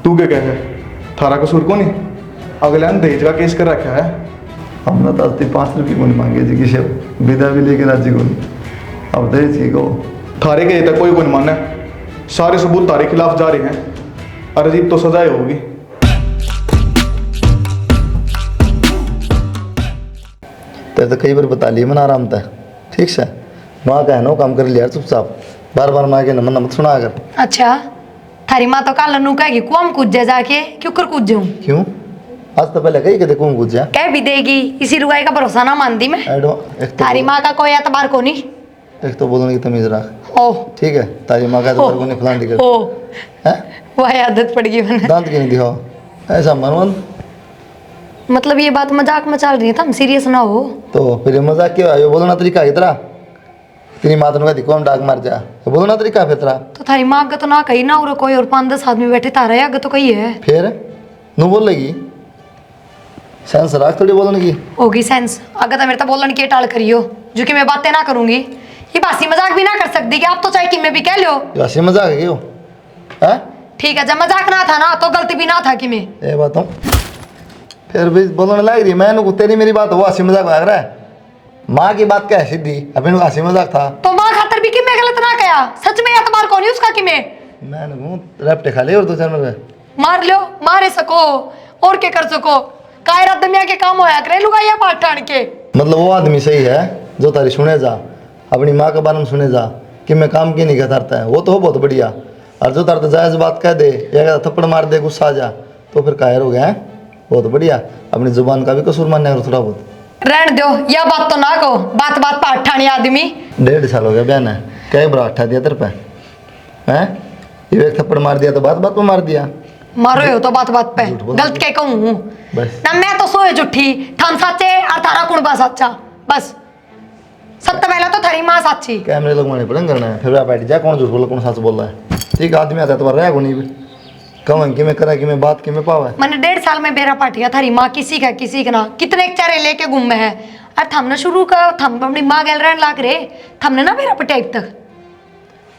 तू क्या कह थारा कसूर को नहीं? अगले ने दहेज का केस कर रखा है। हमने तो आज 5 रुपये को नहीं मांगे जी किसी विदा भी लेके राजी को नहीं। अब दहेज की को थारे के तक कोई नहीं माना है। सारे सबूत तारे खिलाफ जा रहे हैं। अरजीब तो सजाए होगी। तो कई बार बता लिए मन आराम था ठीक से माँ का है नो काम कर लिया चुपचाप बार बार माँ के नमन मत सुना कर। अच्छा थारी माँ तो काल नू कहेगी कुआं कूद जा जाके क्यों कर कूद जाऊं? क्यों आज तो पहले कही कहते कौन पूछा कह भी देगी इसी रुआई का भरोसा ना मानती मैं। थारी माँ का कोई एतबार को नहीं। एक तो बोलने की तमीज रख ओ ठीक है तारी माँ का एतबार को नहीं फलान टिकट ओ है वह आदत पड़ गई मैंने। दांत क्यों नहीं दिखाओ ऐसा मनवन मतलब ये बात मजाक में चल रही है तुम सीरियस ना हो। तो फिर मजाक क्यों आयो बोलना तरीका है इतना तेरी माँ तो कौन डाक मार जा तो बोलना तरीका है फिर तो थारी माँ का तो ना कही ना और कोई और 5-10 आदमी बैठे तारा आगे तो कही है फिर नू बोल लेगी सेंस रख थोड़ी बोलने की होगी सेंस। अगर तो मेरे तो बोलन की टाल करियो जो कि मैं बातें ना करूंगी। ये बासी मजाक भी ना कर सकती कि आप तो चाहे कि मैं भी कह लो हंसी मजाक है क्यों है ठीक है। जब मजाक ना था ना तो गलती भी ना था कि मैं ये बात हूँ फिर भी बोलने लग रही मैं तेरी मेरी बात वो हंसी मजाक लग रहा है माँ की बात क्या है सीधी अभी हंसी मजाक था तो माँ खातर भी कि मैं गलत ना कया सच में एतबार कौन है उसका कि मैं रैप्टे खा ले और 2-4 मिनट मार लो मारे सको और क्या कर सको कायरा दुनिया के काम होया करे लुगाइया पाठ ठान के। मतलब वो आदमी सही है जो तारी सुने जा अपनी माँ के बारे में सुने जा कि मैं काम की नहीं करता है वो तो हो बहुत बढ़िया और जो तार तो जायज बात कह दे या थप्पड़ मार दे गुस्सा आ जा तो फिर कायर हो गया है बहुत बढ़िया अपनी जुबान का भी कसूर मानने का थोड़ा बहुत रहन दो यह बात तो ना कहो बात बात पाठ ठानी आदमी। 1.5 साल हो गया बहन है क्या बड़ा अट्ठा दिया तेरे पे हैं ये एक थप्पड़ मार दिया तो बात बात पे मार दिया मारो हो तो बात बात पे गलत क्या कहूँ ना मैं तो सोए जुठी थम सच्चे और तारा कुणबा सच्चा बस सबसे पहले तो थारी माँ सच्ची। कैमरे लगवाने पड़ेंगे करना है फिर आप बैठ जा कौन झूठ बोला कौन सच बोल रहा है ठीक आदमी आता है तो रहा नहीं भी कहूँ कि मैं करा कि मैं बात कि मैं पावा मैंने 1.5 साल में बेरा पाटिया थारी माँ किसी का ना कितने चारे लेके घूम में है और थमने शुरू का थम अपनी माँ गैल रहने लाग रहे थमने ना बेरा पटेब तक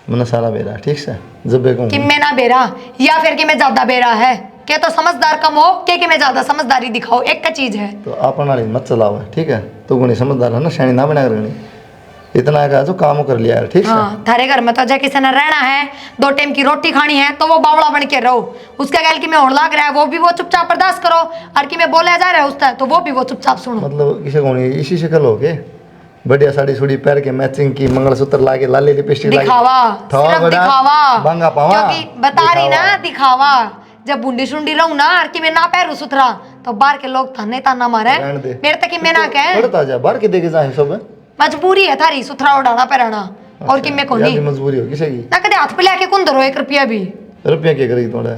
मैंने सारा बेरा ठीक से जब बेकूँ कि मैं ना बेरा या फिर कि मैं ज्यादा बेरा है क्या तो समझदार कम हो क्या कि मैं ज्यादा समझदारी दिखाओ एक का चीज है तो आप मत चलाओ ठीक है तो गुणी समझदार है ना शैनी ना बना करनी इतना का जो काम कर लिया है ठीक है। हाँ थारे घर में तो जब किसी ने रहना है 2 टाइम की रोटी खानी है तो वो बावड़ा बन के रहो उसका गैल की मैं होड़ लाग रहा है वो भी वो चुपचाप बर्दाश्त करो और कि मैं बोला जा रहा है उसका तो वो भी वो चुपचाप सुनो। मतलब किसी को नहीं इसी शक्ल हो के बढ़िया साड़ी सुड़ी पहन के मैचिंग की मंगलसूत्र लाके लाली लिपस्टिक लाके दिखावा सिर्फ दिखावा बांगा पावा क्योंकि बता रही ना दिखावा जब बुंडी सुंडी रहूं ना और कि मैं ना पैरू सुथरा तो बाहर के लोग थाने ताना मारे मेरे तक कि मैं ना कहे पड़ता जा बाहर के देखे जाए सब मजबूरी है थारी सुथरा उड़ाना पहराना और कि मैं कोनी मजबूरी हो किसी की ना कदे हाथ पे लेके कौन धरो 1 रुपया भी रुपया क्या करेगी थोड़ा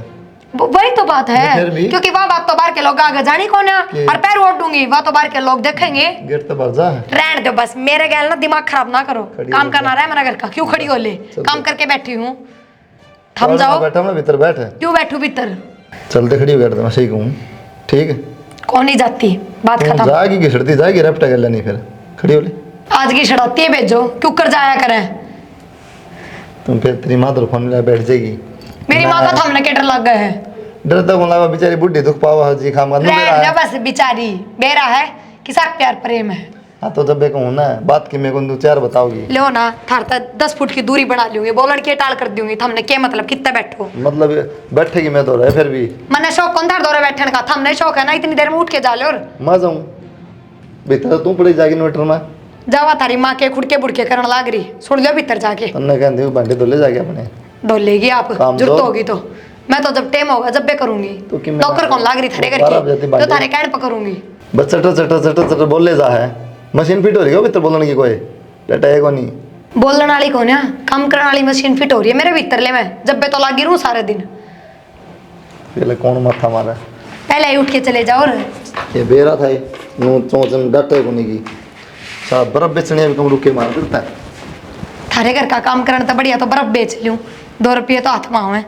वही तो बात है क्योंकि वह बात तो बाहर के लोग आगे जानी कौन है और पैर ओढ़ दूंगी वह तो बाहर के लोग देखेंगे गेट तो भर जा रहने दो बस मेरे गैल ना दिमाग खराब ना करो काम करना रहा है मेरा घर का क्यों खड़ी हो ले काम करके बैठी हूँ थम जाओ बैठा मैं भीतर बैठ क्यों बैठू भीतर चलते खड़ी हो गया मैं सही कहूँ ठीक है कौन नहीं जाती बात खत्म जाएगी घिसड़ती जाएगी रैप्टा कर लेनी फिर खड़ी हो ली आज की शराती है भेजो क्यों कर जाया करें तुम फिर तेरी माँ तो फोन में बैठ जाएगी मेरी माँ का थमने के डर लग गए है डर तो बोला बेचारी बुढ़ी दुख पावा जी खाम का बस बेचारी बेरा है किसा प्यार प्रेम है। हाँ तो जब कहूँ ना बात की मेरे को 2-4 बताओगी लो ना थार तक 10 फुट की दूरी बना लूंगी बोलन के टाल कर दूंगी थमने क्या मतलब कितना बैठो मतलब बैठेगी मैं तो रहे फिर भी मैंने शौक कौन था दौरे बैठने का थमने शौक है ना इतनी देर में उठ के जा लो और मैं जाऊँ भीतर तू पड़ी जाएगी इन्वर्टर में जावा तारी माँ के खुड़के बुड़के करने लाग रही सुन लो भीतर जाके तन्ने कहते हो भांडे धुले जाके अपने डोलेगी आप जरूरत होगी तो मैं तो जब टाइम होगा जब भी करूंगी तो नौकर कौन लाग रही थारे करके तो थारे कहने पर करूंगी बस चटर चटर चटर चटर बोले जा है मशीन फिट हो रही है भीतर बोलने की कोई डटा है को नहीं बोलने वाली कौन है काम करने वाली मशीन फिट हो रही है मेरे भीतर ले मैं जब भी तो लागी रहूं सारे दिन पहले कौन माथा मारा पहले ही उठ के चले जाओ ये बेरा था नो चोचन डटे को नहीं की साहब बर्फ बेचने में कम रुके मार देता है थारे घर का काम करना तो बढ़िया तो बर्फ बेच लूं 2 रुपये तो हाथ में आवे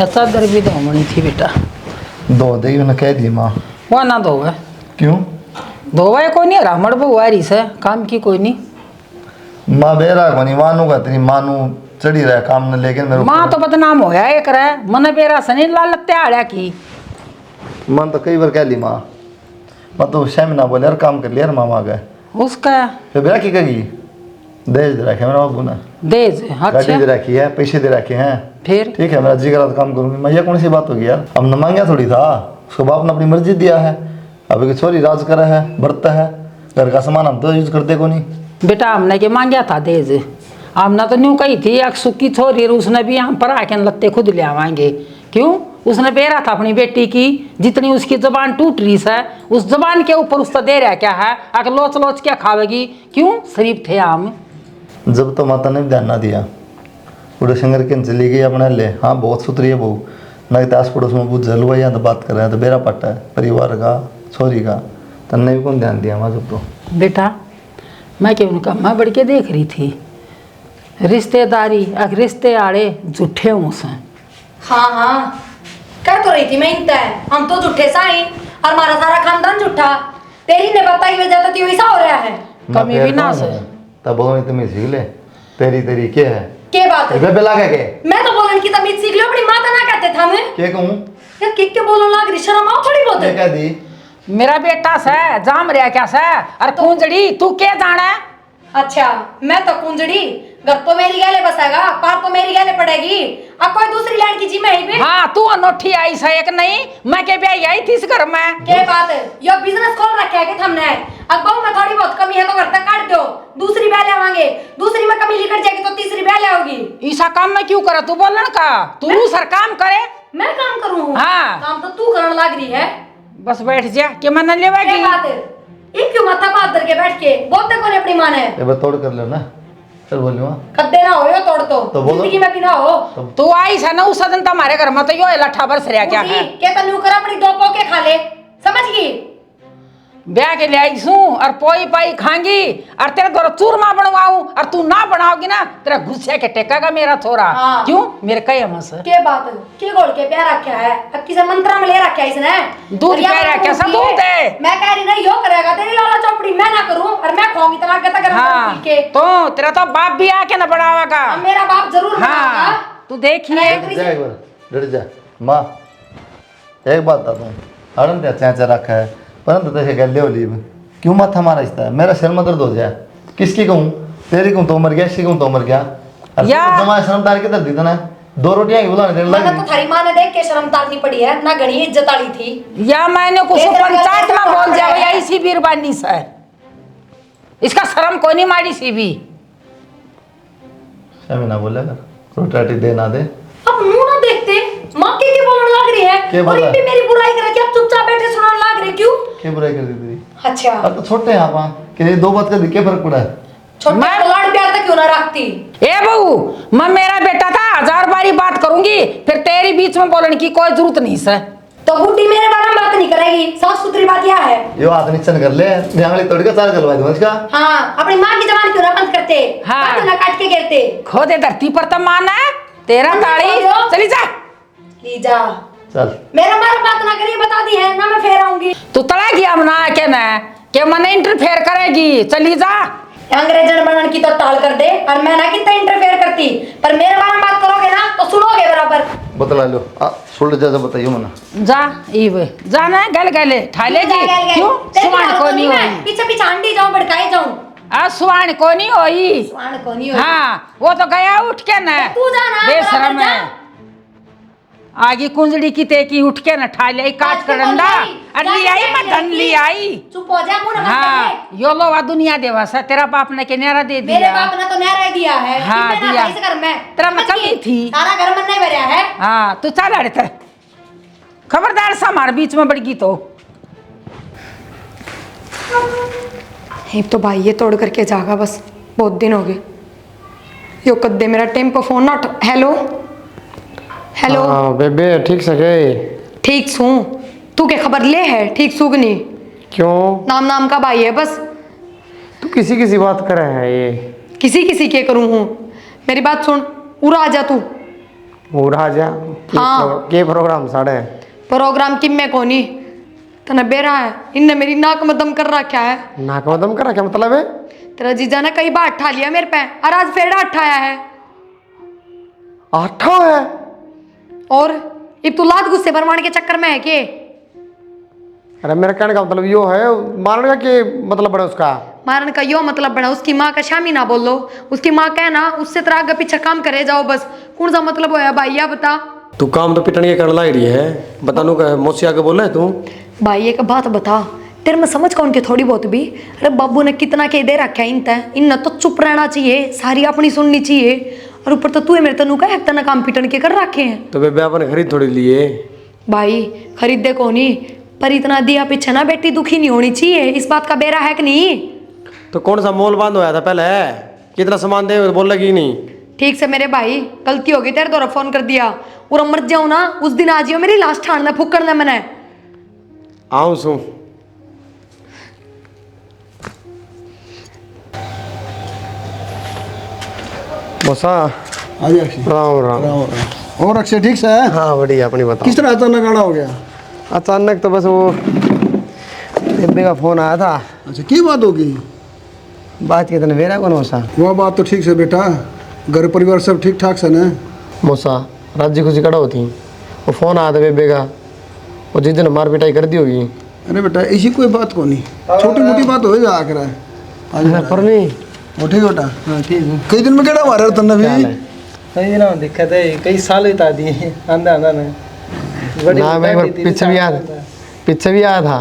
ऐसा गर्मी तो होनी थी बेटा दो देगी मैंने कह दी माँ वह ना धोवे क्यों धोवा कोई नहीं रामड़ बुआरी से काम की कोई नहीं माँ बेरा को नहीं मानूंगा तेरी मानू चढ़ी रहा काम न लेकिन मेरे माँ तो बदनाम होया एक रहा मन बेरा सनी लाल त्याड़ा की मन तो कई बार कह ली माँ मैं तो शैम ना बोले यार काम कर लिया यार मामा गए उसका फिर बेरा की कही दहेज दे रखे मेरा बाबू ने देज गाड़ी अच्छा दे रखी है पैसे दे रखे हैं फिर ठीक है मेरा जी करा तो काम करूंगी मैं ये कौन सी बात होगी यार अब न मांगा थोड़ी था उसको बाप ने अपनी मर्जी दिया है अब एक छोरी राज करा है बरता है घर का सामान हम तो यूज करते को नहीं बेटा हमने के मांगा था देज हमने तो न्यू कही थी एक सुखी छोरी उसने भी हम पर आके लत्ते खुद ले आवाएंगे क्यों उसने बेरा था अपनी बेटी की जितनी उसकी जबान टूट रही है उस जबान के ऊपर उसका दे रहा क्या है आके लोच लोच क्या खावेगी क्यों शरीफ थे हम जब तो माता ने ध्यान ना दिया बूढ़े शंकर के चली गई अपने ले हाँ बहुत सुथरी है बहू ना कि आस पड़ोस में बहुत जलवा या तो बात कर रहे हैं तो बेरा पट्टा है परिवार का छोरी का तन्ने भी कौन ध्यान दिया वहाँ जब तो बेटा मैं क्यों उनका मैं बढ़ के देख रही थी रिश्तेदारी अगर रिश्ते आड़े झूठे हूँ से हाँ हाँ कह तो रही थी मैं इनता है हम तो झूठे साई और हमारा सारा खानदान झूठा तेरी ने बताई वजह तो वैसा हो रहा है कमी भी ना से तब बोलो तुम्हें सीख ले तेरी तेरी क्या है के बात है बेला के मैं तो बोलन की तमीज सीख लो अपनी माता ना कहते था मैं क्या कहूँ यार के बोलन लाग रही शर्म आओ थोड़ी बहुत क्या कह दी मेरा बेटा से जाम रहा क्या से अरे कुंजड़ी तू क्या जाना अच्छा मैं तो कुंजड़ी घर तो मेरी गले बसेगा पार तो मेरी गले पड़ेगी अब कोई दूसरी लड़की जी में ही भी हाँ तू अनोठी आई से एक नहीं मैं के ब्याह आई थी इस घर में के बात है यो बिजनेस खोल रखा है कि हमने अब बहु में थोड़ी बहुत कमी है तो घर तक काट दो दूसरी ब्याह ले आवांगे दूसरी में कमी निकट जाएगी तो तीसरी ब्याह ले आओगी ऐसा काम में क्यों करे तू बोलन का तू सर काम करे मैं काम करूँ हाँ। काम तो तू करने लग रही है बस बैठ जा कि मैं न के लेवागी बात है एक क्यों माथा पात करके बैठ के बोलते कौन है अपनी माँ ने एक बार तोड़ कर लो ना चल बोलियो कद्दे ना हो यो तोड़ तो बोलो। जिंदगी में भी ना हो तू आई से ना उस दिन तुम्हारे घर में तो यो लठा बरस रहा क्या है के तनु कर अपनी दो पोके खा ले समझ गई ब्याह के ले आई सू और पोई पाई खांगी और तेरे घर चूरमा बनवाऊं और तू ना बनाओगी ना तेरा गुस्से के टेकेगा मेरा थोड़ा हाँ। क्यों मेरे कई हमस के बात है के गोल के प्यार रखा है अब किसे मंत्रा में ले रखा है इसने दूध और या कह रहा है, मैं कैसा कहूंगी, दूध है? मैं कह रही नहीं यो करेगा तेरी लाला चौपड़ी मैं ना करूं और मैं खाऊंगी तमाक गता गरम हाँ पी के तो तेरा तो बाप भी आके ना बढ़ावेगा अब मेरा बाप जरूर बनाएगा हाँ तू देखिए जा एक बार डर जा माँ एक बात था तुम हड़न त्या चाचा रखा है परंतु तो कह ले लीव क्यों माथा मारा इसता है मेरा सिर में दर्द हो जाए किसकी कहूँ तेरी कहूँ तो मर गया इसकी कहूँ तो मर गया जमा शर्मदार किधर दी ना 2 रोटियां ही बुलाने देने मैंने लगी तो थारी माँ ने देख के शर्म तारनी पड़ी है ना घनी इज्जत आली थी या मैंने कुछ ये पंचायत में बोल दिया है। भैया इसी बीरबानी से इसका शर्म कोई नहीं मारी सी भी शमी ना बोलेगा रोटी दे ना दे अब मुंह ना देखते माँ के बोलने लग रही के है और बोला? इतनी मेरी बुराई कर रखी अब चुपचाप बैठे सुनाने लग रही क्यों क्या बुराई कर दी तेरी अच्छा अब तो छोटे हैं आप कि 2 बात का क्या फर्क पड़ा है छोटे मैं- को लाड़ प्यार तक क्यों ना रखती ए बहू मैं मेरा बेटा था 1000 बारी बात करूंगी फिर तेरी बीच में बोलने की कोई जरूरत नहीं है तो बुड्ढी मेरे बारे में बात नहीं करेगी साफ सुथरी बात यह है यो हाथ नीचे कर ले आंगली तोड़ के 4 गलवा दूं इसका हाँ अपनी माँ की जबान क्यों ना बंद करते हाँ। क्यों ना काट के गिरते खोदे धरती पर तो माना है तेरा हम ताड़ी बोल रहे हो? चली जा ली जा चल मेरा मारा बात ना करिए बता दी है ना मैं फेर आऊंगी तू तड़ा गया मना के ना कि मैंने इंटरफेयर करेगी चली जा अंग्रेजन बनन की तो टाल कर दे और मैं ना कितना इंटरफेयर करती पर मेरे बारे में बात करोगे ना तो सुनोगे बराबर बतला लो सुन जैसे बताइयो मना जा इव जाना है गल गले ठालेगी क्यों सुवान को नहीं होई पीछे पीछे आंटी जाऊं भड़काए जाऊं आ सुवान को नहीं होई स्वान को नहीं होगी। हाँ वो तो गया उठ के ना तू जाना बेशरम बराबर है जा। आगे कुंजड़ी की तेकी उठ के ना ठा ले काट आज कर तो डंडा बोल रही, और ली जाके आई मैं बैठ धन गई। ली आई चुप हो जा मुंह ना बंद हाँ कर यो लो वा दुनिया देवा सा तेरा बाप ने के न्यारा दे दे। मेरे दिया बाप ने तो नहरा दिया है हाँ, कितने ना दिया। था इस घर में तेरा में समझ कमी गई? थी। सारा घर मन नहीं भरा है हाँ तू चल अड़े तेरे खबरदार सा हमारे बीच में बढ़ गई तो एक तो भाई ये तोड़ करके जागा बस बहुत दिन हो गए यो कद्दे मेरा टेम्पो फोन ना हेलो हेलो हाँ बेबे ठीक से गए ठीक सू तू क्या खबर ले है ठीक सूग नहीं क्यों नाम नाम का भाई है बस तू किसी किसी बात करे है ये किसी किसी के करूँ हूँ मेरी बात सुन उड़ा जा तू वो राजा हाँ। के प्रोग्राम साढ़े प्रोग्राम किम में कोनी तना बेरा है इनने मेरी नाक में दम कर रखा है नाक में दम करा क्या मतलब है तेरा जीजा ने कई बार ठा लिया मेरे पे और आज फेड़ा उठाया है आठा है। और अब तू लात गुस्से भरवाने के चक्कर में है के? अरे मेरा कहने का मतलब यो है, मारने का के मतलब बड़ा उसका। मारन का यो मतलब बना, उसकी माँ का शामी ना बोलो, उसकी माँ कहना उससे तरह आगे पीछे काम करे जाओ बस। कौन सा मतलब होया भाई, या बता। तू काम तो पिटने के करने लग रही है, बतानू का मौसी आके बोला है तू। भाई एक बात बता, तेरे में समझ कौन के थोड़ी बहुत भी? अरे बाबू ने कितना कह दे रखा है इन तो चुप रहना चाहिए, सारी अपनी सुननी चाहिए। और ऊपर तो तू है मेरे तनु का एक तना काम पिटन के कर रखे हैं। तो बेबे अपन खरीद थोड़ी लिए भाई, खरीदे को नहीं, पर इतना दिया पीछे ना बेटी दुखी नहीं होनी चाहिए, इस बात का बेरा है कि नहीं? तो कौन सा मोल बांध होया था पहले, कितना सामान दे बोल लगी नहीं। ठीक से मेरे भाई, गलती होगी तेरे द्वारा फोन कर दिया, और मर जाऊं ना उस दिन आ जियो मेरी लाश ठाणना फुकड़ना मैंने। आऊं सू बसा। हाँ जी अक्षय। राम राम। और अक्षय ठीक से है? हाँ बढ़िया, अपनी बता। किस तरह अचानक आना हो गया? अचानक तो बस वो बेबे का फोन आया था। अच्छा, की बात होगी? बात कितने मेरा कौन मौसा? वो बात तो ठीक से बेटा, घर परिवार सब ठीक ठाक से ना? मौसा राजी खुशी कड़ा होती, वो फोन आया था बेबे का, वो जिस दिन मार पिटाई कर दी होगी। अरे बेटा ऐसी कोई बात को नहीं, छोटी मोटी बात हो जा कर पर नहीं वो ठीक बेटा। हाँ ठीक है। कई दिन में केड़ा मारे तन्ने भी? कई दिनों में दिक्कत है, कई साल बिता दिए आंदा आंदा ने। ना मैं एक बार पीछे भी आया था।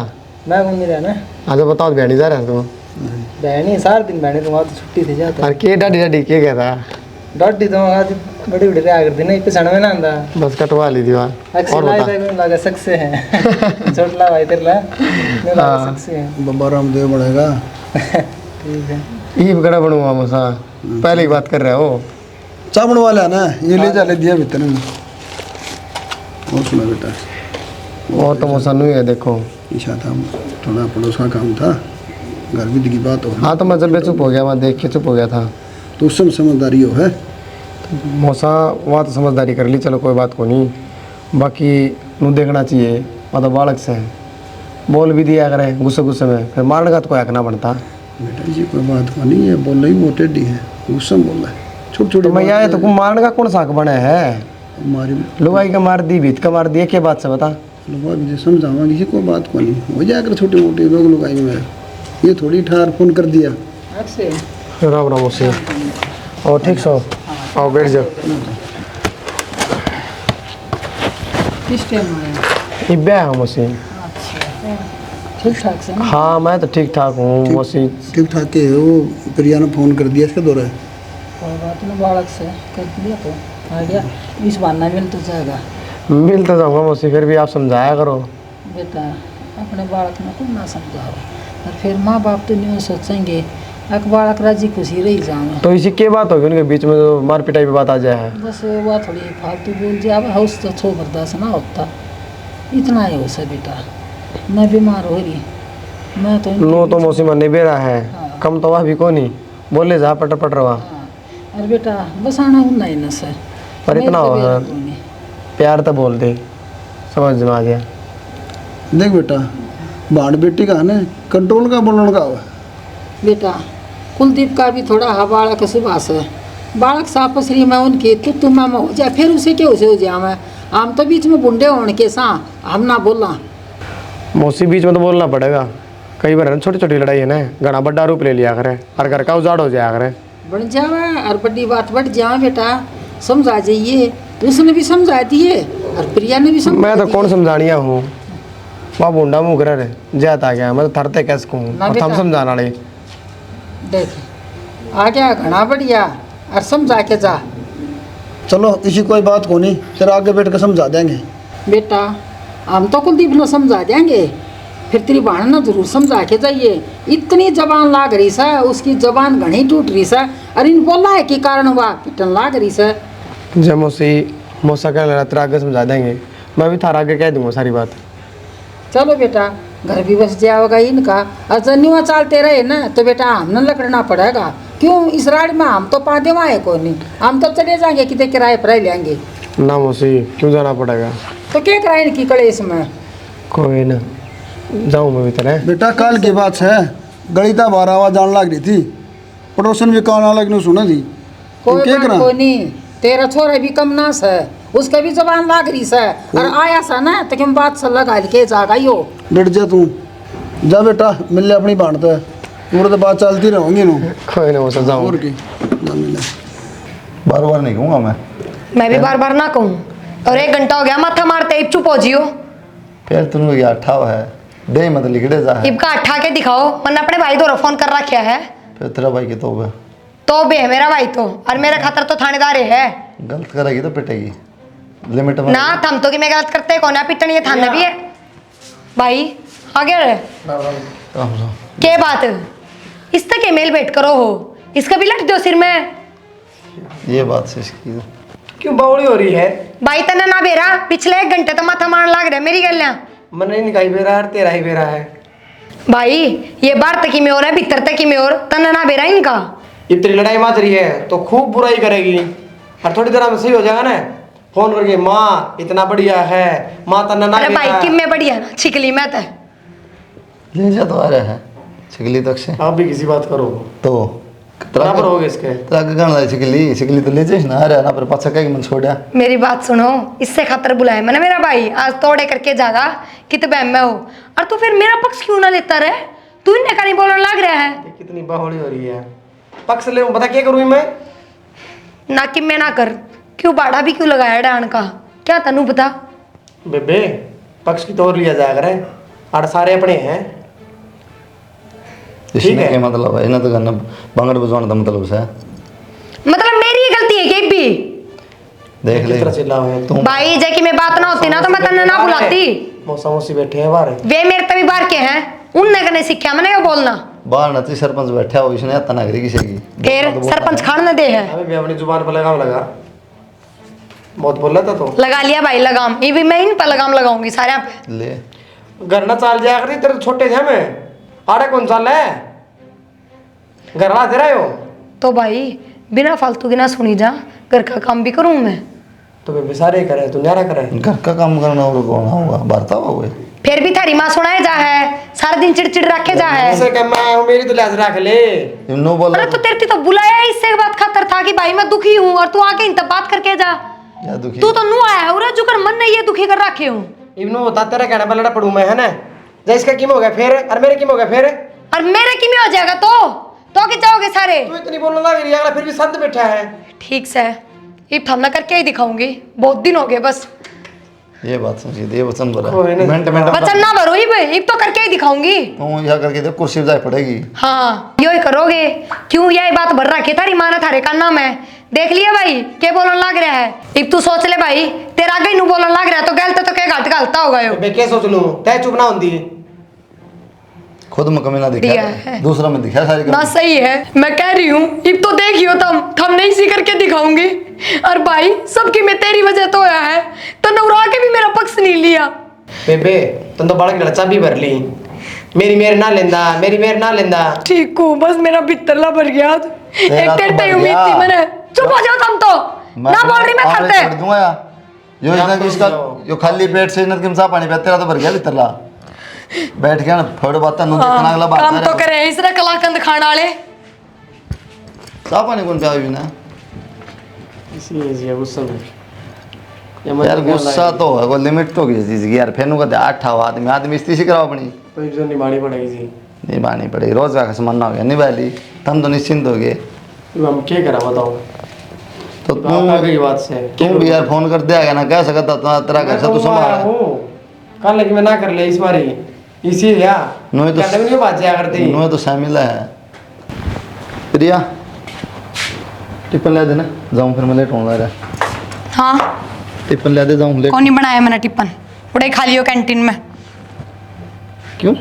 मैं घूम नहीं रहा ना। आज बताओ बहनी जा रहा तू? बहनी सार दिन बहनी तो वहाँ तो छुट्टी थी जाता। और के डाडी डाडी के कहता डॉटी तो आज बड़ी बड़ी रहा करती नहीं, पिछड़ में ना आंदा। बस कटवा ली दीवार। अक्सर और लाई बता। तो लगा सकसे हैं। छोटला भाई तेरे ला नहीं लगा सकसे हैं। बाबा रामदेव बढ़ेगा। ठीक है। ये बड़ा बनूंगा मौसा, पहले ही बात कर रहे हो। चावण वाला ना, ये ले जा ले दिया भीतर में। और सुना बेटा, और तो मौसा नहीं है देखो। ईशा था, थोड़ा पड़ोस का काम था, घर भी की बात हो। हाँ तो मैं जब चुप हो गया, वहाँ देख के चुप हो गया था। तो उस समय समझदारी हो है। मौसा वहाँ तो समझदारी कर ली, चलो कोई बात को नहीं। बाकी नू देखना चाहिए, मतलब बालक से बोल भी दिया करे गुस्से गुस्से में, फिर मारने का तो कोई हक ना बनता। बेटा जी कोई बात को नहीं है, बोल रही मोटे डी है, गुस्सा में बोल रहा है, छोटे छोटे। तो मैं आया तो मारने का कौन सा हक बने है? हमारी लुगाई का मार दी, भीत का मार दिया, क्या बात से बता। लोग मुझे समझावा किसी को बात को नहीं हो जाकर छोटी मोटी लोग आई में, ये थोड़ी ठार फोन कर दिया। अक्सर राम राम मौसी। और ठीक सो, आओ बैठ जाओ। किस टाइम में? ये ब्याह है मौसी। ठीक ठाक से ना? हाँ मैं तो ठीक ठाक हूँ मौसी। ठीक ठाक के है वो, प्रिया ने फोन कर दिया इसके दौरे। कोई बात नहीं, बालक से कर दिया तो आ गया, इस बहाना मिल तो जाएगा। मिल तो जाऊँगा मौसी, फिर भी आप समझाया करो। बेटा अपने बालक में कुछ ना समझाओ, और फिर माँ बाप तो नहीं सोचेंगे एक बालक राजी खुशी रही जाऊँ। तो इसी के बात होगी उनके बीच में, जो मार पिटाई पे बात आ जाए। बस वह थोड़ी फालतू बोल दिया, अब हाउस तो छो बर्दाश्त ना होता, इतना ही हो सा बेटा। मैं बीमार हो रही, मैं तो नो तो मौसी मन नहीं बेरा है, कम तो वह भी को नहीं बोले जा पटर पटर रहा। अरे बेटा बस आना हूँ नहीं न सर, पर इतना हो प्यार तो बोल दे, समझ में आ गया। देख बेटा, बाढ़ बेटी का है ना, कंट्रोल का बोलने का हुआ। बेटा कुलदीप का भी थोड़ा हा बालक सुभाष है, बालक सापसरी में उनकी तू मैं हो जाए, फिर उसे क्या उसे हो जाए। मैं हम तो बीच में बुंडे होने के साथ हम ना बोलना। मौसी बीच में तो बोलना पड़ेगा, कई बार छोटी छोटी लड़ाई है ना, घना बड़ा रूप ले लिया करे, हर घर का उजाड़ हो जाया करे। बढ़ जावा और बड़ी बात बढ़ जावा बेटा, समझा जाइए। उसने भी समझा दिए और प्रिया ने भी समझा मैं तो दिए। कौन समझानिया हूँ, वहाँ बूंडा मुँह कर रहे जाता आ गया, मैं तो थरते कैसे कहूँ, ना और बेटा। हम समझाना नहीं। देख आ गया घना बढ़िया, और समझा के जा। चलो इसी कोई बात को नहीं, तेरा आगे बैठ कर समझा देंगे। बेटा हम तो कुलदीप ने समझा देंगे, फिर तेरी बहन ने जरूर समझा के जाइए। इतनी जबान लाग रही सा, उसकी जबान घनी टूट रही सा, अरे इन बोला है कि कारण हुआ पिटन लाग रही सा। जब मौसी मौसा कह रहा तेरा आगे समझा देंगे, मैं भी थारा आगे कह दूँगा सारी बात। चलो बेटा घर भी बस जाओगा इनका, और जन्युआ चालते रहे ना तो बेटा हमने लकड़ना पड़ेगा। क्यों इस राड में हम तो पादे वहाँ है कोई नहीं, हम तो चले जाएंगे कितने किराए पर ही लेंगे। ना मौसी क्यों जाना पड़ेगा, तो क्या कराए इनकी कड़े इसमें। कोई ना जाऊँ मैं भी तरह। बेटा काल की बात है, गणिता 12 आवाज जान लग रही थी, पड़ोसन भी कान अलग नहीं सुना थी। कोई क्या बात करा? कोई नहीं, तेरा छोरा भी कम ना है, उसका भी जबान लाग रही है। और आया सा ना तो क्यों बात से लगा के जागा यो। डट जा तू, जा बेटा मिल ले अपनी बांट है, पूरा तो बात चलती रहूंगी नू। कोई नहीं मौसा जाऊँ। और की जा मिल ले। बार बार नहीं कहूँगा मैं भी बार बार ना कहूँ। और 1 घंटा हो गया माथा मारते, इब चुप हो जियो। फिर तुम क्या ठाव है दे मत लिखड़े जा है। इब का अट्ठा के दिखाओ, मैंने अपने भाई द्वारा फोन कर रखा है। फिर तेरा भाई की तो है, तो भी है मेरा भाई तो, और मेरे खातर तो थानेदार है गलत करेगी तो पिटेगी लिमिट में ना। थम तो कि मैं गलत करते कौन है, पिटन ये थाने भी है भाई। आगे रहे के बात इस तक के मेल बैठ करो हो, इसका भी लट दो सिर में। ये बात से इसकी क्यों बावड़ी हो रही है? भाई तने ना बेरा पिछले 1 घंटे तो माथा मारने लग रहा है मेरी गलियां। मन नहीं निकाई बेरा है, तेरा ही बेरा है। भाई ये बाहर तक की में और है, भीतर तक की में और, तने ना बेरा इनका। इतनी लड़ाई मच रही है तो खूब बुराई करेगी, और थोड़ी देर में सही हो जाएगा ना। फोन करके माँ इतना बढ़िया है, माँ तना ना अरे भाई किम में बढ़िया ना छिकली में तो ले जा तो आ रहा है छिकली तक से। आप भी किसी बात करो तो बराबर हो गए इसके। तक गण छिकली छिकली तो ले जाइस ना, आ रहा ना पर पाछा कहीं मन छोड़ा। मेरी बात सुनो, इससे खातर बुलाया मैंने मेरा भाई, आज तोड़े करके जागा कित बहम में हो। और तू फिर मेरा पक्ष क्यों ना लेता रहे, तू इन्हें का नहीं बोलने लग रहा है। कितनी बावड़ी हो रही है, पक्ष ले बता क्या करूँ मैं। ना कि मैं ना कर, क्यों बाड़ा भी क्यों लगाया डान का, क्या तनु बता। बेबे पक्ष की तोड़ लिया जाएगा रे, और सारे अपने हैं। इसने क्या मतलब है, इन्हें तो करना बांगड़ बजवाने का मतलब है। मतलब मेरी ही गलती है कि भी देख ले कितना चिल्ला हुआ है तू भाई, जे कि मैं बात ना होती ना तो मैं तन्ने ना बुलाती। मौसा मौसी बैठे हैं बाहर। वे मेरे तभी बाहर के हैं, उनने कने सीखा मैंने ये बोलना। बाहर नती सरपंच बैठा हो, इसने हत्या ना करी किसी की। फिर सरपंच खान ने दे है, हमें भी अपनी जुबान पर लगाम लगा, बहुत बोल रहा था तो। लगा लिया भाई लगाम, ये भी मैं इन पर लगाम लगाऊंगी सारे पे। ले घर ना चाल जाया करती, तेरे तो छोटे थे हमें, आड़े कौन चाल है घर ला दे रहे हो। तो भाई बिना फालतू की ना सुनी जा, घर का काम भी करूं मैं। तो बेबे सारे करे, तू न्यारा करे। घर का काम करना और कौन होगा, बरता हुआ है। फिर भी थारी माँ सुनाए जा है, सारा दिन चिड़चिड़ रखे जा है। ऐसे कह मैं हूं, मेरी तो लाज रख ले। नो बोल अरे तो तेरे तो बुलाया ही इससे बात खातर था कि भाई मैं दुखी हूँ, और तू आके इन तब बात करके जा। या दुखी तू तो नू आया है उरे, जुकर मन नहीं ये दुखी कर रखे हूँ। इब्नो बता तेरा कहना पर लड़ा पड़ू मैं है ना, जैसे इसका किम हो गया फिर, और मेरे किम हो गया फिर। और मेरे की में हो जाएगा तो कि जाओगे सारे। तू इतनी बोलने लग रही है, अगला फिर भी संत बैठा है। ठीक से ये थमना करके ही दिखाऊंगी, बहुत दिन हो गए बस। ये बात समझी दे वचन बोला कोई नहीं। मिनट मिनट वचन ना भरो ही तो करके ही दिखाऊंगी। तू यह करके दे, कुर्सी जाए पड़ेगी। हाँ यो ही करोगे, क्यों यही बात भर रखी थारी माँ ने थारे का नाम है। देख लिया भाई के बोलन लग रहा है। अब तू सोच ले भाई, तेरा आगे नू बोलन लग रहा है तो गलत तो क्या घाट घालता होगा यो। मैं क्या सोच लूं, तय चुप ना होती। खुद में कमी ना दिया दिखा है। दूसरा में दिखा सारी ना कमी। सही है, मैं कह रही हूँ अब तो देखियो थम नहीं सी करके दिखाऊंगी। और भाई सबकी मैं तेरी वजह तो होया है, तो नौरा के भी मेरा पक्ष नहीं लिया। बेबे तुम तो बड़ा लड़चा भी भर ली, मेरी ना लेंदा, मेरी ना लेंदा। ठीक हूँ, बस मेरा भितरला भर गया। एक तो तेरे भर उम्मीद गया। थी मैंने। चुप हो जाओ तुम तो, ना बोल रही मैं और करते। छोड़ दूंगा या यो इतना कि इसका यो खाली पेट से इतना किमसा पानी पे तेरा तो भर गया लितरला। बैठ गया ना थोड़ी बात नु देखना अगला बात काम तो करे इसरा कलाकंद खाने वाले। सा पानी कौन पिया भी ना इसी गुस्सा में यार, गुस्सा तो है, कोई लिमिट तो किसी चीज की यार। फेनु का आठ आदमी आदमी इस्ती से कराओ अपनी तो जो निभानी पड़ेगी जी। निभानी पड़ेगी, रोज का समझना हो गया निभा ली, तुम तो निश्चिंत हो गए। अब हम क्या करा बताओ, तो आप आ गई बात से तुम भी यार फोन कर दिया ना, कह सकता था तेरा घर से तू संभाल। कल लेकिन मैं ना कर ले इस बारी, इसी या नोए तो नहीं बात जाया करती। नोए तो शामिल है। प्रिया टिफिन ले देना, जाऊँ फिर मैं लेट होऊंगा यार। हाँ टिफिन ले दे, जाऊँ लेट। कौन नहीं बनाया मैंने टिप्पन, उड़े खा लियो कैंटीन में। क्यों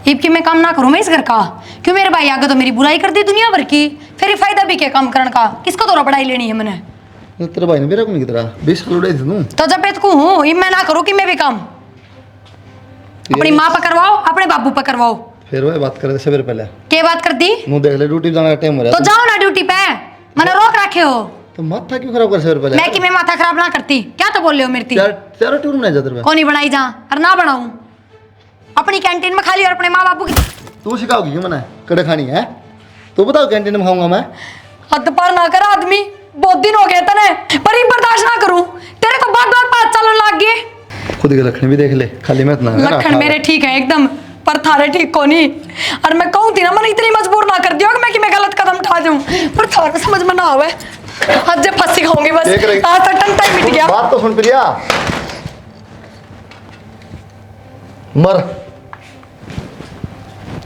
इब की मैं काम ना करूँ मैं इस घर का, क्यों मेरे भाई आगे तो मेरी बुराई कर दी दुनिया भर की, फिर ये फायदा भी क्या काम करने का, किसको तो पढ़ाई लेनी है मैंने। तेरे भाई ने मेरा कौन की तरह 20 साल उड़ाई थी तू। तो जब पेट को हूँ इब मैं ना करूँ कि मैं भी काम अपनी माँ पर करवाओ, अपने बाबू पर करवाओ। फिर वही बात करे सवेरे पहले क्या बात कर दी, मुँह देख ले, ड्यूटी जाने का टाइम हो रहा तो है। जाओ ना ड्यूटी पे, मैंने रोक रखे हो। तो माथा क्यों खराब कर सवेरे पहले? मैं कि मैं माथा खराब ना करती, क्या तो बोल रहे हो मेरी। यार तेरा टूर नहीं जाता तेरे। कौन ही बनाई जा और ना बनाऊं, अपनी कैंटीन में खाली और अपने माँ बापू की। तू सिखाओगी क्यों मना कड़े खानी है? तू बताओ कैंटीन में खाऊंगा मैं। हद पार ना कर आदमी, बहुत दिन हो गए तने, पर ये बर्दाश्त ना करूं। तेरे तो बात बात बात चलन लग गई। खुद के लखन भी देख ले, खाली मत ना लखन मेरे ठीक है एकदम, पर थारे ठीक को नहीं। और मैं कहूं थी ना, मैंने इतनी मजबूर ना कर दियो कि मैं गलत कदम उठा दूं, पर थारे समझ में ना आवे। आज जब फंसी खाऊंगी बस, आज तो टंटा ही मिट गया। बात तो सुन प्रिया, मर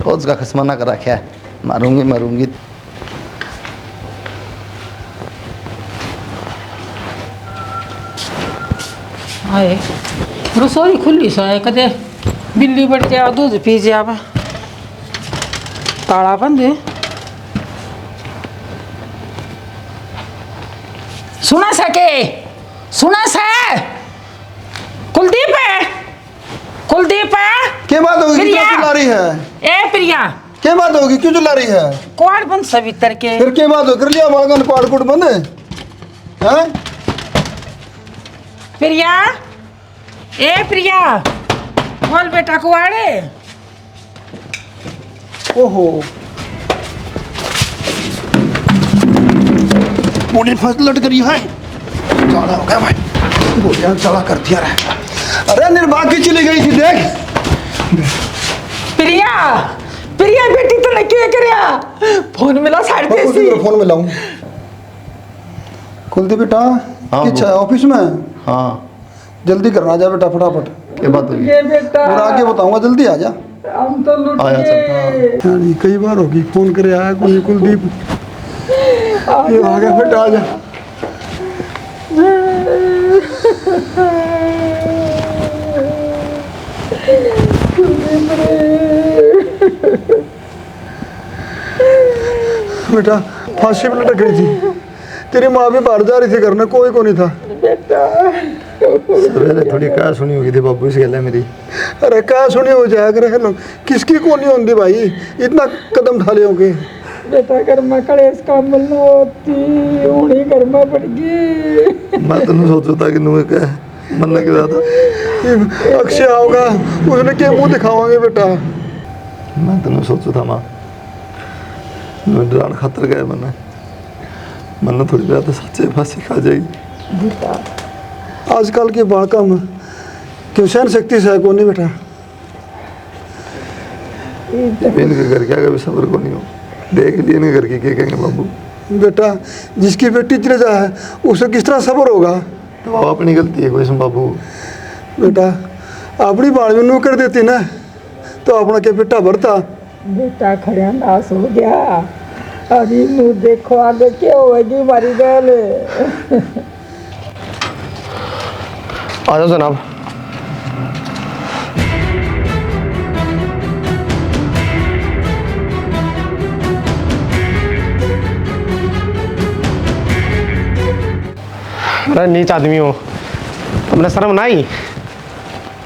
रोज का खसमाना कर रखा है, मारूंगी मारूंगी। हाय रसोई खुली सा है, कदे बिल्ली बढ़ जाए दूध पी जाए, ताला बंद है। सुना सके, सुना सा कुलदीप है, कुलदीप है। क्या बात होगी, प्रिया। क्यों चिल्ला रही है? ए प्रिया, क्या बात होगी, क्यों चिल्ला रही है? कौन बंद सवितर के? फिर क्या बात हो, कर लिया बागन पाड़ कुट बंद है? प्रिया, ए प्रिया, बोल बेटा कुआड़े। ओहो, पूरी फसल लट करी है, चला हो गया भाई, बोलिया चला कर दिया रहा। अरे निर्वाह की चली गई थी, देख। प्रिया, प्रिया बेटी तो नहीं क्या करया, फोन मिला साढ़े देसी। फोन में लाऊं। कुलदीप बेटा, किच्छा है ऑफिस में? हाँ जल्दी करना, जा बेटा फटाफट। क्या बात होगी? ये बेटा और आगे बताऊंगा, जल्दी आ जा। हम तो लुट आया गए। यानी कई बार होगी, फोन करे आया कोई कुलदीप, ये आ गया बेटा, आ जा। बेटा फांसी पे लटक गई थी, तेरी माँ भी बाहर जा रही थी, घर में कोई को नहीं था। सवेरे थोड़ी कहा सुनी होगी थी बाबू से गल है मेरी। अरे क्या सुनी हो जाया करे है लोग, किसकी को नहीं होती भाई, इतना कदम उठा ले होगे। बेटा घर में कलेश का मिलना होती, उन्हीं घर में पड़ गई। मैं तो नहीं सोच रहा था कि नुए क्या मन लग रहा था। अक्षय आओगा, उसने क्या मुंह दिखावांगे बेटा। मैं तो नहीं सोच रहा था माँ, डरान खतर गए मन थोड़ी बात सच्चे फांसी खा जाएगी। आजकल के बालका में क्यों सहन शक्ति से को नहीं बेटा। इनके घर क्या कभी सब्र को नहीं हो, देख लिए नहीं घर की क्या कहेंगे बाबू। बेटा जिसकी बेटी चले जा है, उसे किस तरह सब्र होगा? तो वो अपनी गलती है कोई इसमें बाबू। बेटा अपनी बाल में नू कर देती ना, तो अपना क्या बेटा भरता। बेटा खड़ा नाश हो गया, अभी मुँह देखो आगे क्या होगी हमारी गल। आ जाओ जनाब। अरे नीच आदमी हो, तुमने शर्म ना आई?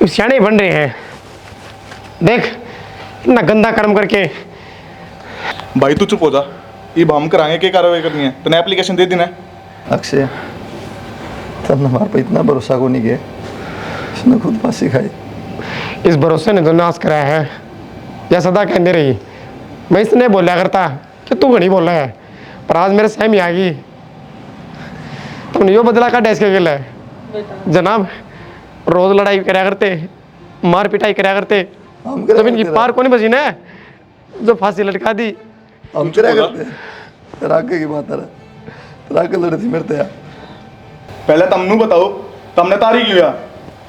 सियाने बन रहे हैं, देख इतना गंदा कर्म करके। भाई तू चुप हो जा, ये हम कराएंगे, क्या कार्रवाई करनी है? तूने एप्लीकेशन दे देना है। अक्षय तब हमारे पे इतना भरोसा को नहीं किया, इसने खुद फांसी खाई। इस भरोसे ने तो नाश कराया है, या सदा कहते रही। मैं इसने बोला करता कि तू घड़ी बोला है, पर आज मेरे सहमी आ गई। तुमने यो बदला का डैस के गिला है जनाब। रोज लड़ाई करा करते, मार पिटाई करा करते, जब इनकी पार को नहीं बची ना, जो फांसी लटका दी। हम क्या करते तेरा आगे की बात है, तेरा आगे लड़ती मेरे यार। पहले तुमने बताओ, तुमने तारी क्यों या?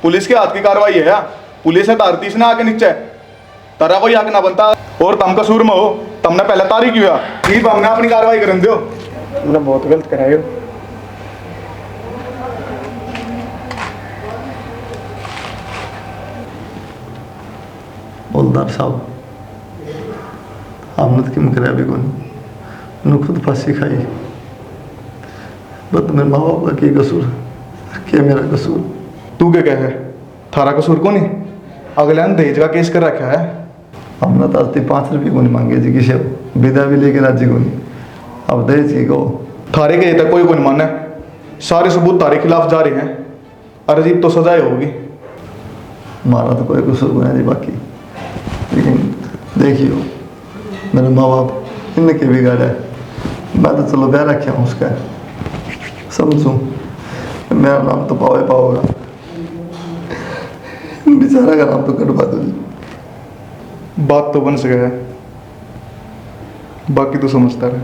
पुलिस के हाथ की कार्रवाई है या? पुलिस है तारती इसने आके नीचे, तारा कोई हक ना बनता। और तुम कसूर में हो, तुमने पहले तारी क्यों या? ठीक हमने अपनी कार्रवाई करने दो। तुमने बहुत गलत कराया हो। हवलदार साहब हमने तो किम कराया भी को नहीं, खुद फांसी खाई। बस मेरे माँ बाप का क्या कसूर, क्या मेरा कसूर? तू क्या कहे, थारा कसूर को नहीं? अगले ने दहेज का केस कर रखा है। हमने तो आज 5 रुपये को नहीं मांगे जी, किसी विदा भी लेके राज्य को नहीं, अब दहेज की कहो। थारे के तक कोई को नहीं माना, सारे सबूत तारे खिलाफ जा रहे हैं, अरजीत तो सजाए होगी। हमारा तो कोई कसूर नहीं जी बाकी, लेकिन देखियो मेरे माँ बाप इनके बिगाड़ा है, मैं तो चलो ब्याह रखा हूँ उसका। समझूं मेरा नाम तो पावे पाओगा, बेचारा का नाम तो कटवा दो जी। बात तो बन सके है, बाकी तो समझता रहे।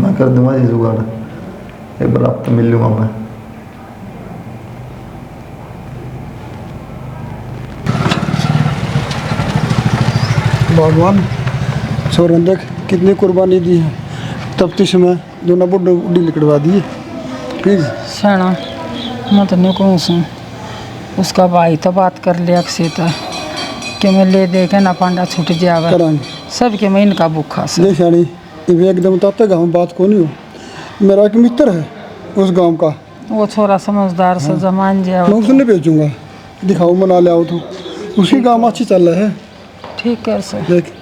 मैं कर दूंगा जी जुगाड़, एक बार आप तो मिल लूंगा मैं। भगवान छोरन देख कितनी कुर्बानी दी है, तफ्तीश में दोनों बुढ़ी निकलवा दिए। ठीक है शाना मैं तो नहीं कहूँ सुन, उसका भाई तो बात कर लिया अक्सर था कि मैं ले दे के ना पांडा छूट जावे करांगे सब के मैं इनका भूखा से। देख यानी ये एकदम ताते गाँव में बात को नहीं हो, मेरा एक मित्र है उस गांव का, वो छोरा समझदार से जमान मैं जाओ। उसे नहीं भेजूंगा, दिखाओ मना ले आओ तो उसकी काम अच्छी चल रहा है। ठीक है सर। देख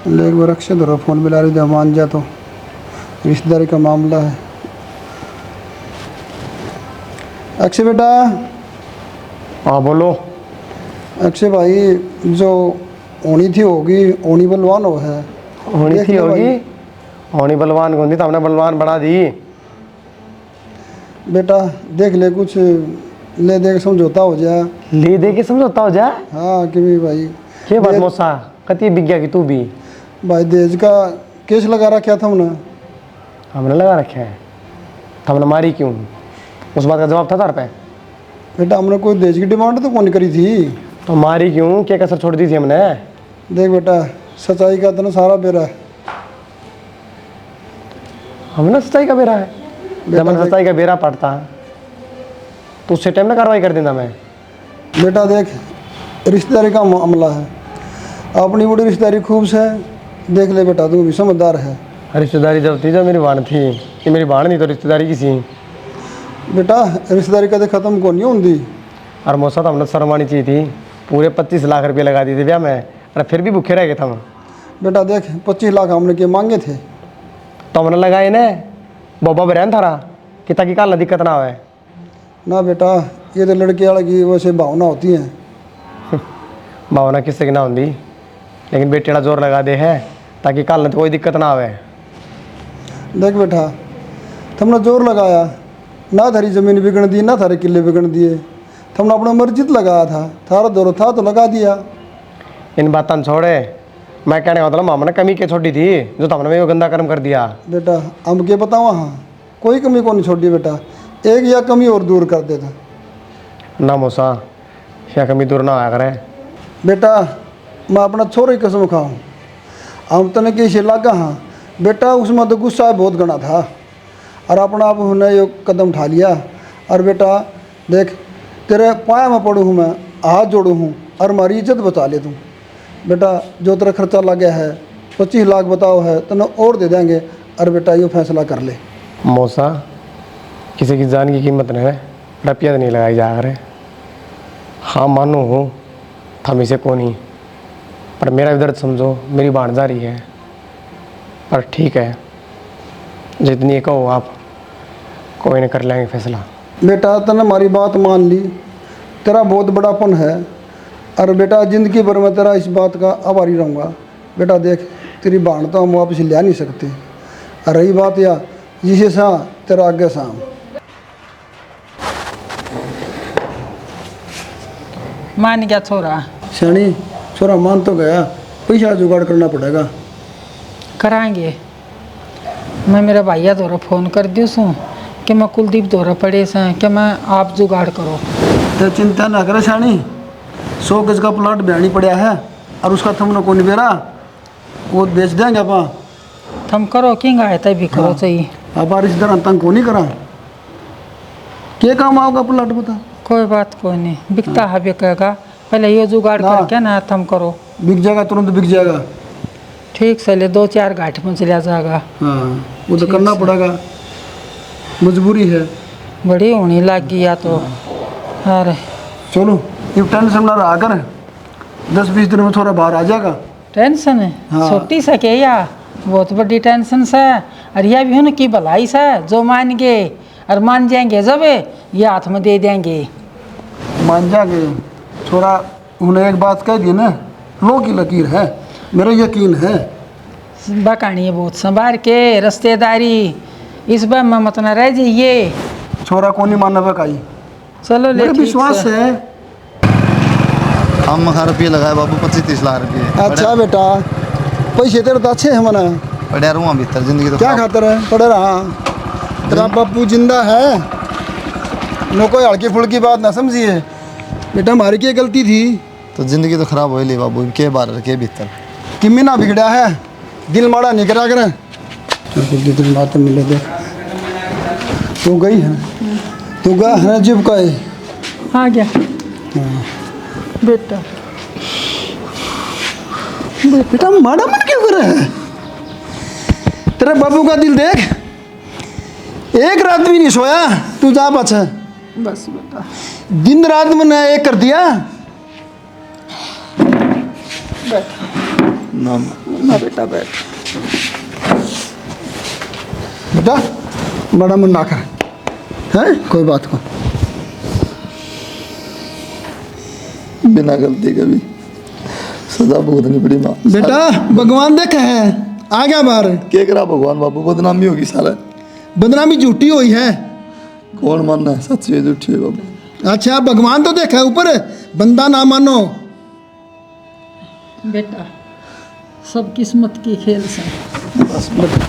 ले एक बार अक्षय धरो फोन मिला रही दे, मान जा तो रिश्तेदारी का मामला है। अक्षय बेटा, हाँ बोलो। अक्षय भाई जो होनी थी होगी, होनी बलवान हो है। होनी देख थी ले होगी, भाई, होनी बलवान कौन थी, तो हमने बलवान बढ़ा दी। बेटा देख ले कुछ ले दे के समझौता हो जाए। ले दे के समझौता हो जाए। हाँ कि भी भाई के बात मौसा कति बिग्या की तू भी। भाई देश का केस लगा रखा था हमने। हमने लगा रखे है, तो हमने मारी क्यों? उस बात का जवाब था तार पे। बेटा हमने कोई देश की डिमांड तो कौन करी थी, तो मारी क्यों? क्या कसर छोड़ दी थी हमने? देख बेटा सच्चाई का तो सारा बेरा है। हमने सच्चाई का बेरा है, जब मैंने सच्चाई का बेरा पड़ता तो उससे टाइम ना कार्रवाई कर देना मैं। बेटा देख रिश्तेदारी का मामला है, अपनी बड़ी रिश्तेदारी खूब से देख ले बेटा, तू भी समझदार है। रिश्तेदारी जब थी जब मेरी बाण थी, ये मेरी बाण नहीं तो रिश्तेदारी किसी। बेटा रिश्तेदारी कदे ख़त्म को नहीं होती। और मौसा तो हमने शर्म आनी चाहिए थी, पूरे 25 लाख रुपये लगा दिए थे ब्याह में, और फिर भी भूखे रह गए थे हम। बेटा देख 25 लाख हमने के मांगे थे, तो हमने लगाए ना बोबा बहन थारा कि ताकि कल दिक्कत ना आए। ना बेटा ये तो लड़के वाले की वैसे भावना होती है। भावना किससे की ना होती, लेकिन बेटेड़ा जोर लगा दे है ताकि कल कोई दिक्कत ना आवे। देख बेटा तुमने जोर लगाया ना, थारी ज़मीन बिगड़ दी ना थारे किले बिगड़ दिए, तुमने अपना मर्जित लगाया था, थारा दौर था तो लगा दिया। इन बातों छोड़े, मैं कहने का मतलब हमने कमी के छोड़ी थी जो तो हमने मेरे को गंदा कर्म कर दिया। बेटा हम के बताओ, हाँ कोई कमी को नहीं छोड़ी बेटा, एक या कमी और दूर कर देता। ना मौसा या कमी दूर ना आया करे। बेटा मैं अपना छोरे की कसम खाऊं, हम तने किसी लगा हाँ बेटा, उसमें तो गुस्सा बहुत घना था और अपना आप उन्हें ये कदम उठा लिया। और बेटा देख तेरे पाया में पड़ू हूँ, मैं हाथ जोड़ू हूँ और हमारी इज्जत बचा ले तू। बेटा जो तेरा खर्चा लगा है 25 लाख बताओ है तने और दे देंगे, और बेटा ये फैसला कर ले। मौसा किसी की जान की कीमत नहीं है, रुपया तो नहीं लगाई जा रहे। हाँ मानो हूँ थम इसे कौन ही, पर मेरा भी दर्द समझो, मेरी भाणजारी है। पर ठीक है जितनी कहो आप, कोई नहीं कर लेंगे फैसला। बेटा तने हमारी बात मान ली, तेरा बहुत बड़ापन है, और बेटा ज़िंदगी भर मैं तेरा इस बात का आभारी रहूँगा। बेटा देख तेरी बाण तो हम वापस ले नहीं सकते, और रही बात या जिसे सा तेरा आगे शाम। मान गया छोरा। सैनी छोरा मान तो गया, पैसा जुगाड़ करना पड़ेगा। कराएंगे। मैं मेरा भैया द्वारा फ़ोन कर दियो सूँ कि मैं कुलदीप द्वारा पड़े से कि मैं आप जुगाड़ करो। तो चिंता ना करे सैनी, 100 गज का प्लाट बयानी पड़ा है और उसका थमनो को नहीं बेरा, वो बेच देंगे आप। तुम करो कि आए तभी करो चाहिए। आप रिश्तेदार तंग को नहीं करा, क्या काम आओगा प्लाट बता। कोई बात कोई नहीं, बिकता है बिकेगा, पहले ये जुगाड़ ना। करके ना तुम करो। बिक जाएगा तुरंत बिक जाएगा। ठीक से ले 2-4 घाट में चला जाएगा। हाँ वो तो करना पड़ेगा, मजबूरी है। बड़ी होनी लग गई या तो। अरे चलो ये टेंशन ना रहा कर, 10-20 दिन में थोड़ा बाहर आ जाएगा। टेंशन है हाँ। छोटी सा के या बहुत बड़ी टेंशन से। और यह भी है ना कि भलाई से जो मान गए और मान जाएंगे जब ये हाथ में दे देंगे। मान जाएंगे थोड़ा, उन्हें एक बात कह दी ना, लो की लकीर है, मेरा यकीन है। बकानी है बहुत संभार के, रिश्तेदारी इस बार मैं मत न रह जाइए। छोरा को नहीं मानना काई, चलो ले मेरे ठीक विश्वास से। है। हम मखा रुपये लगाए बाबू 25-30 लाख रुपये। अच्छा बेटा, पैसे तेरे तो अच्छे हैं मना, पड़ा रहूँगा भीतर जिंदगी तो क्या खराब। खातर है पड़े रहा। तेरा बापू जिंदा है, नो कोई हल्की फुल्की बात ना समझिए बेटा, हमारी क्या गलती थी तो जिंदगी तो खराब हो ही ली बाबू, के बार के भीतर। कि ना बिगड़ा है, दिल माड़ा नहीं करा कर। जितनी बात मिले दे तू गई है, तू गया है जिब का है। आ गया बेटा। बेटा माड़ा मन क्यों कर रहा है? तेरे बाबू का दिल देख, एक रात भी नहीं सोया, तू जा बचा। बस बेटा, दिन रात मैंने एक कर दिया। ना ना बेटा बैठ। बेटा बड़ा मन ना कर, है कोई बात को। बिना गलती के भी सजा भुगतनी पड़ी माँ। बेटा भगवान देखा है, आ गया बाहर। के करा भगवान बाबू, बदनामी होगी सारा। बदनामी झूठी हुई है। कौन मानना है सच्ची है झूठी है बाबू? अच्छा भगवान तो देखा है ऊपर, बंदा ना मानो। बेटा सब किस्मत की खेल से। बस बेटा